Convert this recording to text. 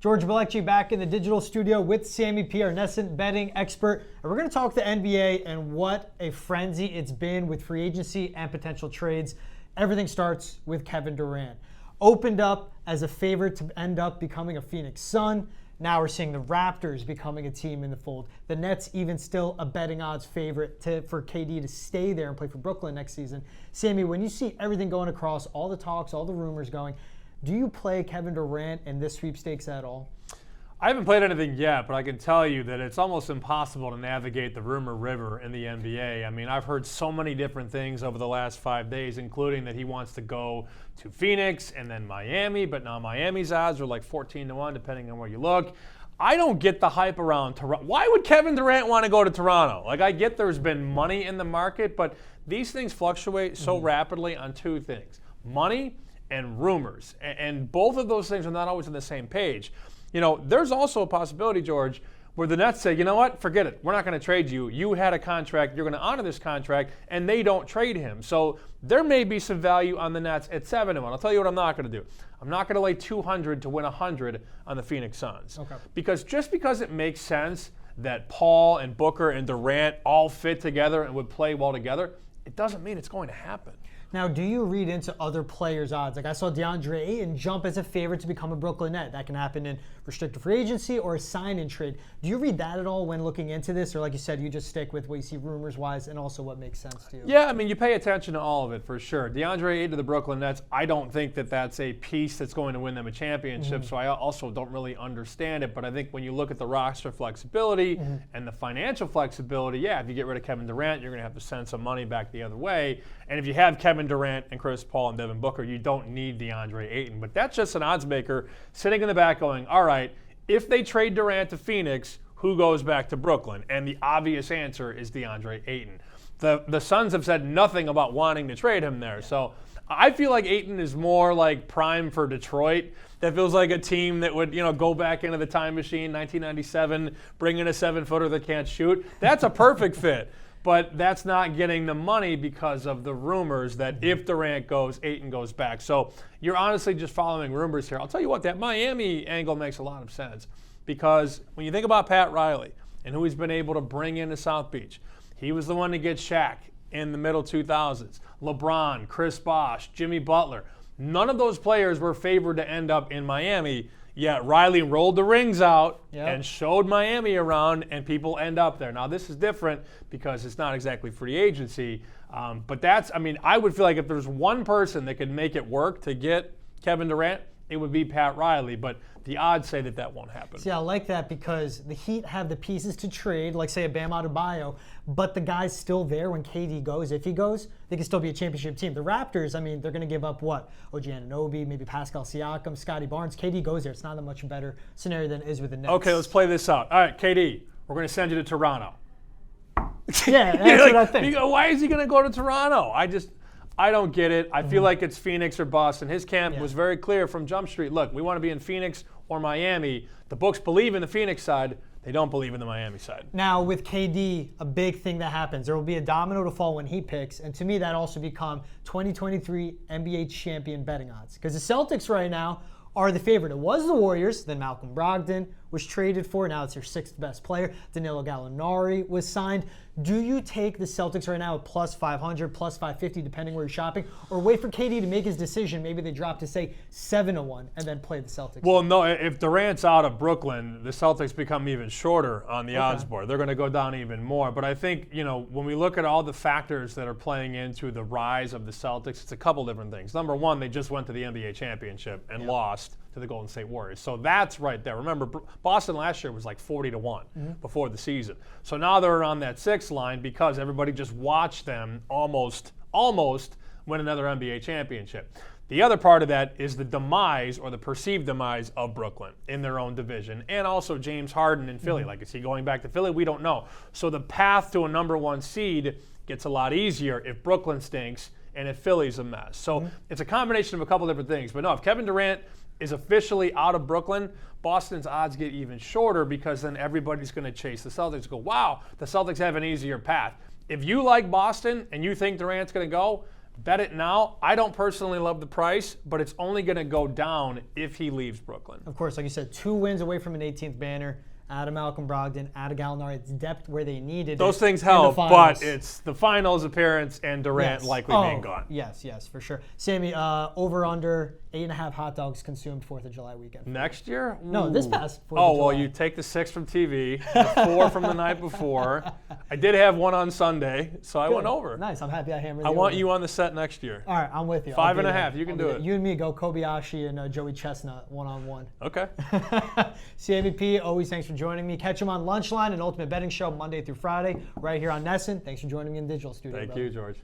George Bilecki back in the digital studio with Sammy P, our Nescent betting expert. And we're going to talk the NBA and what a frenzy it's been with free agency and potential trades. Everything starts with Kevin Durant. Opened up as a favorite to end up becoming a Phoenix Sun. Now we're seeing the Raptors becoming a team in the fold. The Nets even still a betting odds favorite for KD to stay there and play for Brooklyn next season. Sammy, when you see everything going across, all the talks, all the rumors going, do you play Kevin Durant in this sweepstakes at all? I haven't played anything yet, but I can tell you that it's almost impossible to navigate the rumor river in the NBA. I mean, I've heard so many different things over the last 5 days, including that he wants to go to Phoenix and then Miami, but now Miami's odds are like 14-1, depending on where you look. I don't get the hype around Toronto. Why would Kevin Durant want to go to Toronto? Like, I get there's been money in the market, but these things fluctuate so rapidly on two things: money and rumors. And both of those things are not always on the same page. You know, there's also a possibility, George, where the Nets say, you know what, forget it. We're not going to trade you. You had a contract. You're going to honor this contract, and they don't trade him. So there may be some value on the Nets at 7-1. I'll tell you what I'm not going to do. I'm not going to lay 200 to win 100 on the Phoenix Suns. Okay. Because just because it makes sense that Paul and Booker and Durant all fit together and would play well together, it doesn't mean it's going to happen. Now, do you read into other players' odds? Like I saw DeAndre Ayton jump as a favorite to become a Brooklyn Net. That can happen in restricted free agency or a sign-in trade. Do you read that at all when looking into this? Or like you said, you just stick with what you see rumors-wise and also what makes sense to you? Yeah, I mean, you pay attention to all of it for sure. DeAndre Ayton to the Brooklyn Nets, I don't think that that's a piece that's going to win them a championship, so I also don't really understand it. But I think when you look at the roster flexibility and the financial flexibility, yeah, if you get rid of Kevin Durant, you're going to have to send some money back the other way. And if you have Kevin Durant and Chris Paul and Devin Booker, you don't need DeAndre Ayton. But that's just an odds maker sitting in the back going, all right, if they trade Durant to Phoenix, who goes back to Brooklyn? And the obvious answer is DeAndre Ayton. The Suns have said nothing about wanting to trade him there. So I feel like Ayton is more like prime for Detroit. That feels like a team that would, go back into the time machine, 1997, bring in a 7-footer that can't shoot. That's a perfect fit. But that's not getting the money because of the rumors that if Durant goes, Ayton goes back. So you're honestly just following rumors here. I'll tell you what, that Miami angle makes a lot of sense because when you think about Pat Riley and who he's been able to bring into South Beach, he was the one to get Shaq in the middle 2000s, LeBron, Chris Bosh, Jimmy Butler. None of those players were favored to end up in Miami. Yet Riley rolled the rings out and showed Miami around, and people end up there. Now, this is different because it's not exactly free agency, but I would feel like if there's one person that could make it work to get Kevin Durant, it would be Pat Riley, but the odds say that won't happen. See, I like that because the Heat have the pieces to trade, like, say, a Bam Adebayo, but the guy's still there when KD goes. If he goes, they can still be a championship team. The Raptors, they're going to give up what? OG Anunoby, maybe Pascal Siakam, Scotty Barnes. KD goes there. It's not a much better scenario than it is with the Nets. Okay, let's play this out. All right, KD, we're going to send you to Toronto. Yeah, that's what I think. Why is he going to go to Toronto? I don't get it. I feel like it's Phoenix or Boston. His camp was very clear from Jump Street. Look, we want to be in Phoenix or Miami. The books believe in the Phoenix side. They don't believe in the Miami side. Now, with KD, a big thing that happens, there will be a domino to fall when he picks. And to me, that also become 2023 NBA champion betting odds. Because the Celtics right now are the favorite. It was the Warriors, then Malcolm Brogdon was traded for. Now it's your sixth best player. Danilo Gallinari was signed. Do you take the Celtics right now at plus 500, plus 550, depending where you're shopping, or wait for KD to make his decision? Maybe they drop to, say, 7-1 and then play the Celtics. Well, no, if Durant's out of Brooklyn, the Celtics become even shorter on the odds board. They're going to go down even more. But I think, when we look at all the factors that are playing into the rise of the Celtics, it's a couple different things. Number one, they just went to the NBA championship and lost to the Golden State Warriors. So that's right there. Remember, Boston last year was like 40-1 before the season. So now they're on that 6th line because everybody just watched them almost win another NBA championship. The other part of that is the demise or the perceived demise of Brooklyn in their own division, and also James Harden in Philly. Like, is he going back to Philly? We don't know. So the path to a number 1 seed gets a lot easier if Brooklyn stinks and if Philly's a mess. So it's a combination of a couple different things. But no, if Kevin Durant is officially out of Brooklyn, Boston's odds get even shorter because then everybody's going to chase the Celtics. Go, wow, the Celtics have an easier path. If you like Boston and you think Durant's going to go, Bet it now. I don't personally love the price, but it's only going to go down if he leaves Brooklyn. Of course, like you said, 2 wins away from an 18th banner. Out of Malcolm Brogdon, out of Gallinari. It's depth where they needed Those it things in the help, finals. but it's the finals appearance and Durant likely being gone. Yes, for sure. Sammy, over under 8.5 hot dogs consumed 4th of July weekend. Next year? No, this past 4th of Oh, July. well, you take the 6 from TV, the 4 from the night before. I did have one on Sunday, so I went over. Nice. I'm happy I hammered I the want over. you on the set next year. All right, I'm with you. 5.5. You can do it. You and me go Kobayashi and Joey Chestnut one-on-one. Okay. Sammy P, always thanks for joining me. Catch him on Lunchline, an Ultimate Betting Show, Monday through Friday, right here on Nesson. Thanks for joining me in the digital studio. Thank brother. you, George.